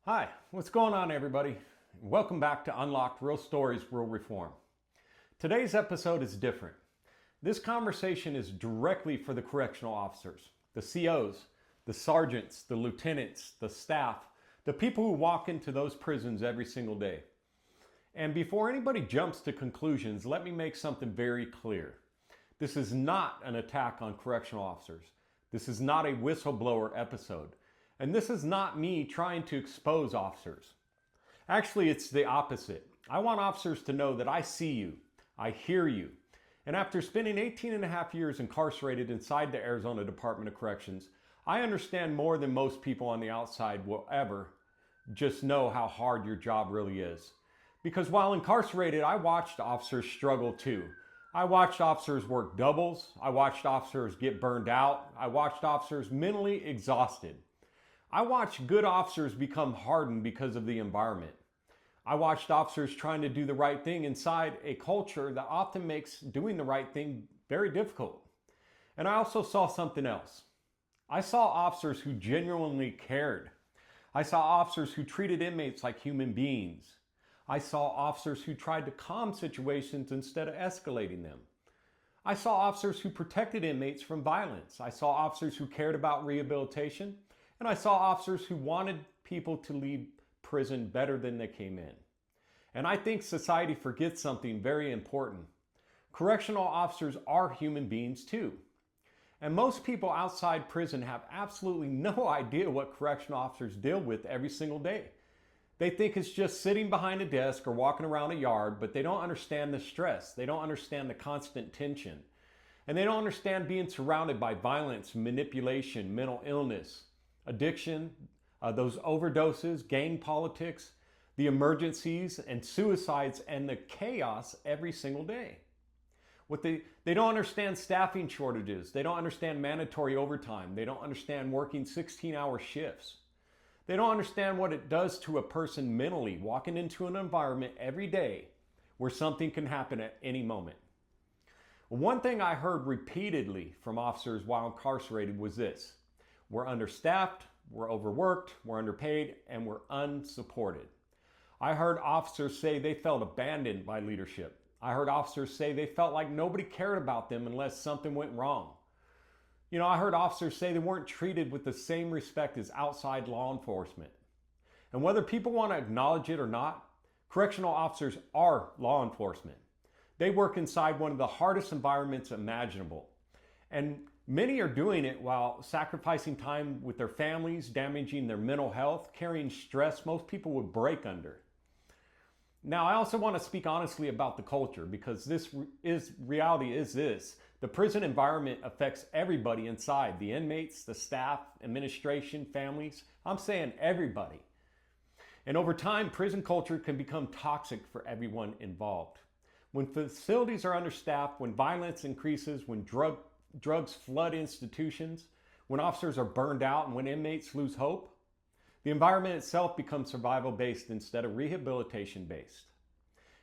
Hi, what's going on, everybody? Welcome back to Unlocked Real Stories, Real Reform. Today's episode is different. This conversation is directly for the correctional officers, the COs, the sergeants, the lieutenants, the staff, the people who walk into those prisons every single day. And before anybody jumps to conclusions, let me make something very clear. This is not an attack on correctional officers. This is not a whistleblower episode. And this is not me trying to expose officers. Actually, it's the opposite. I want officers to know that I see you, I hear you. And after spending 18 and a half years incarcerated inside the Arizona Department of Corrections, I understand more than most people on the outside will ever just know how hard your job really is. Because while incarcerated, I watched officers struggle too. I watched officers work doubles. I watched officers get burned out. I watched officers mentally exhausted. I watched good officers become hardened because of the environment. I watched officers trying to do the right thing inside a culture that often makes doing the right thing very difficult. And I also saw something else. I saw officers who genuinely cared. I saw officers who treated inmates like human beings. I saw officers who tried to calm situations instead of escalating them. I saw officers who protected inmates from violence. I saw officers who cared about rehabilitation. And I saw officers who wanted people to leave prison better than they came in. And I think society forgets something very important. Correctional officers are human beings too. And most people outside prison have absolutely no idea what correctional officers deal with every single day. They think it's just sitting behind a desk or walking around a yard, but they don't understand the stress. They don't understand the constant tension. And they don't understand being surrounded by violence, manipulation, mental illness, addiction, those overdoses, gang politics, the emergencies and suicides, and the chaos every single day. They don't understand staffing shortages. They don't understand mandatory overtime. They don't understand working 16-hour shifts. They don't understand what it does to a person mentally walking into an environment every day where something can happen at any moment. One thing I heard repeatedly from officers while incarcerated was this: we're understaffed, we're overworked, we're underpaid, and we're unsupported. I heard officers say they felt abandoned by leadership. I heard officers say they felt like nobody cared about them unless something went wrong. I heard officers say they weren't treated with the same respect as outside law enforcement. And whether people want to acknowledge it or not, correctional officers are law enforcement. They work inside one of the hardest environments imaginable. And many are doing it while sacrificing time with their families, damaging their mental health, carrying stress most people would break under. Now, I also want to speak honestly about the culture, because reality is this. The prison environment affects everybody inside: the inmates, the staff, administration, families. I'm saying everybody. And over time, prison culture can become toxic for everyone involved. When facilities are understaffed, when violence increases, when drugs flood institutions, when officers are burned out, and when inmates lose hope, the environment itself becomes survival-based instead of rehabilitation-based.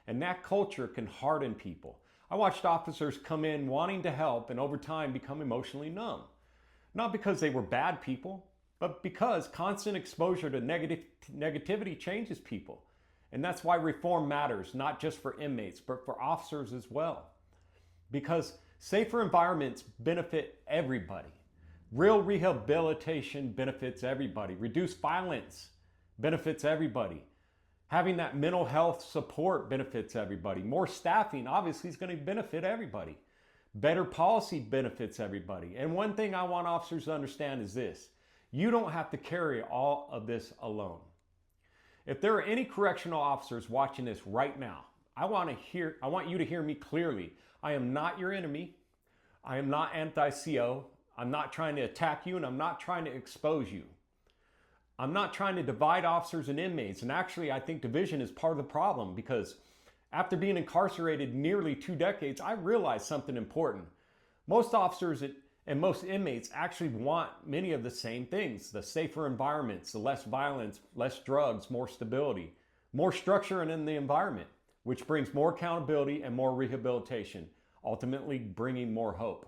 And that culture can harden people. I watched officers come in wanting to help and over time become emotionally numb. Not because they were bad people, but because constant exposure to negativity changes people. And that's why reform matters, not just for inmates, but for officers as well. Because safer environments benefit everybody. Real rehabilitation benefits everybody. Reduced violence benefits everybody. Having that mental health support benefits everybody. More staffing obviously is going to benefit everybody. Better policy benefits everybody. And one thing I want officers to understand is this: you don't have to carry all of this alone. If there are any correctional officers watching this right now, I want you to hear me clearly. I am not your enemy. I am not anti-CO. I'm not trying to attack you, and I'm not trying to expose you. I'm not trying to divide officers and inmates. And actually, I think division is part of the problem, because after being incarcerated nearly 2 decades, I realized something important. Most officers and most inmates actually want many of the same things: the safer environments, the less violence, less drugs, more stability, more structure in the environment, which brings more accountability and more rehabilitation, ultimately bringing more hope.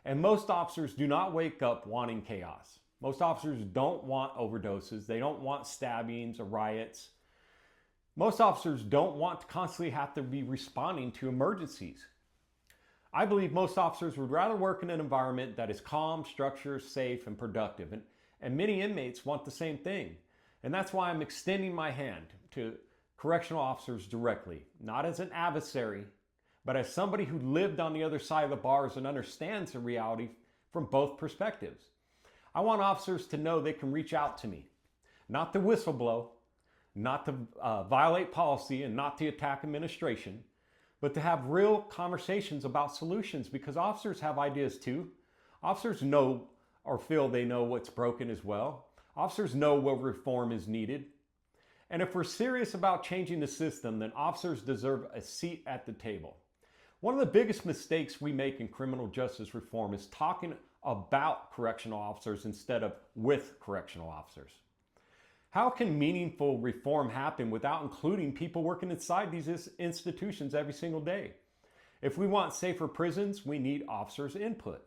And most officers do not wake up wanting chaos. Most officers don't want overdoses. They don't want stabbings or riots. Most officers don't want to constantly have to be responding to emergencies. I believe most officers would rather work in an environment that is calm, structured, safe, and productive. And many inmates want the same thing. And that's why I'm extending my hand to correctional officers directly, not as an adversary, but as somebody who lived on the other side of the bars and understands the reality from both perspectives. I want officers to know they can reach out to me, not to whistleblow, not to violate policy and not to attack administration, but to have real conversations about solutions, because officers have ideas too. Officers know or feel they know what's broken as well. Officers know what reform is needed. And if we're serious about changing the system, then officers deserve a seat at the table. One of the biggest mistakes we make in criminal justice reform is talking about correctional officers instead of with correctional officers. How can meaningful reform happen without including people working inside these institutions every single day? If we want safer prisons, we need officers' input.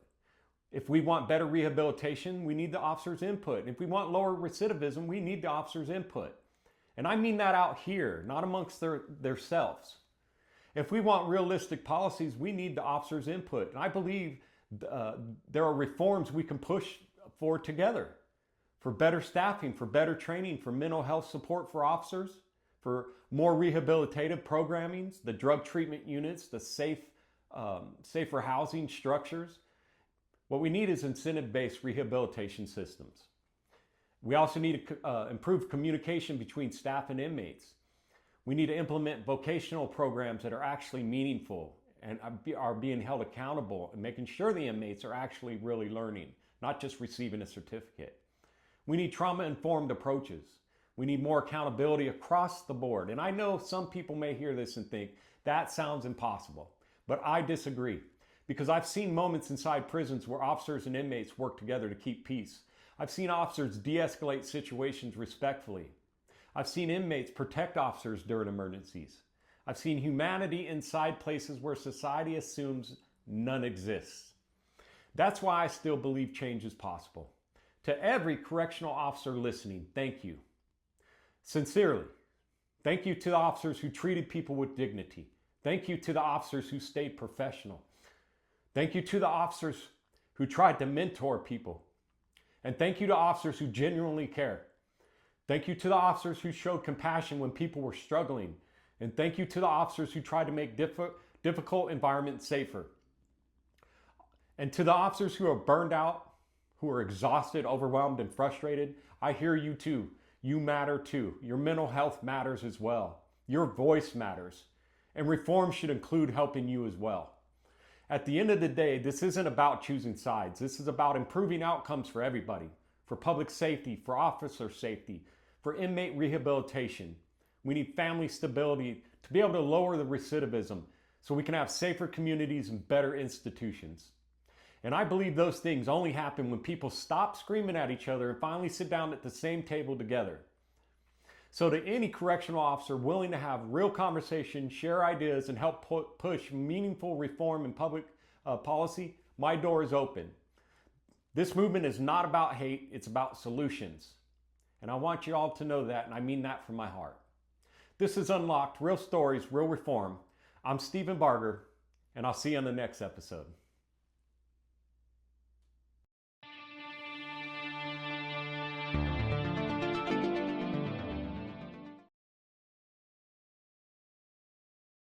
If we want better rehabilitation, we need the officers' input. If we want lower recidivism, we need the officers' input. And I mean that out here, not amongst their selves. If we want realistic policies, we need the officers' input. And I believe there are reforms we can push for together, for better staffing, for better training, for mental health support for officers, for more rehabilitative programming, the drug treatment units, the safer housing structures. What we need is incentive-based rehabilitation systems. We also need to improve communication between staff and inmates. We need to implement vocational programs that are actually meaningful and are being held accountable, and making sure the inmates are actually really learning, not just receiving a certificate. We need trauma-informed approaches. We need more accountability across the board. And I know some people may hear this and think, that sounds impossible. But I disagree, because I've seen moments inside prisons where officers and inmates work together to keep peace. I've seen officers de-escalate situations respectfully. I've seen inmates protect officers during emergencies. I've seen humanity inside places where society assumes none exists. That's why I still believe change is possible. To every correctional officer listening, thank you. Sincerely, thank you to the officers who treated people with dignity. Thank you to the officers who stayed professional. Thank you to the officers who tried to mentor people. And thank you to officers who genuinely care. Thank you to the officers who showed compassion when people were struggling. And thank you to the officers who tried to make difficult environments safer. And to the officers who are burned out, who are exhausted, overwhelmed, and frustrated, I hear you too. You matter too. Your mental health matters as well. Your voice matters. And reform should include helping you as well. At the end of the day, this isn't about choosing sides. This is about improving outcomes for everybody, for public safety, for officer safety, for inmate rehabilitation. We need family stability to be able to lower the recidivism so we can have safer communities and better institutions. And I believe those things only happen when people stop screaming at each other and finally sit down at the same table together. So to any correctional officer willing to have real conversation, share ideas, and help push meaningful reform in public policy, my door is open. This movement is not about hate, it's about solutions. And I want you all to know that, and I mean that from my heart. This is Unlocked, Real Stories, Real Reform. I'm Stephen Barger, and I'll see you on the next episode.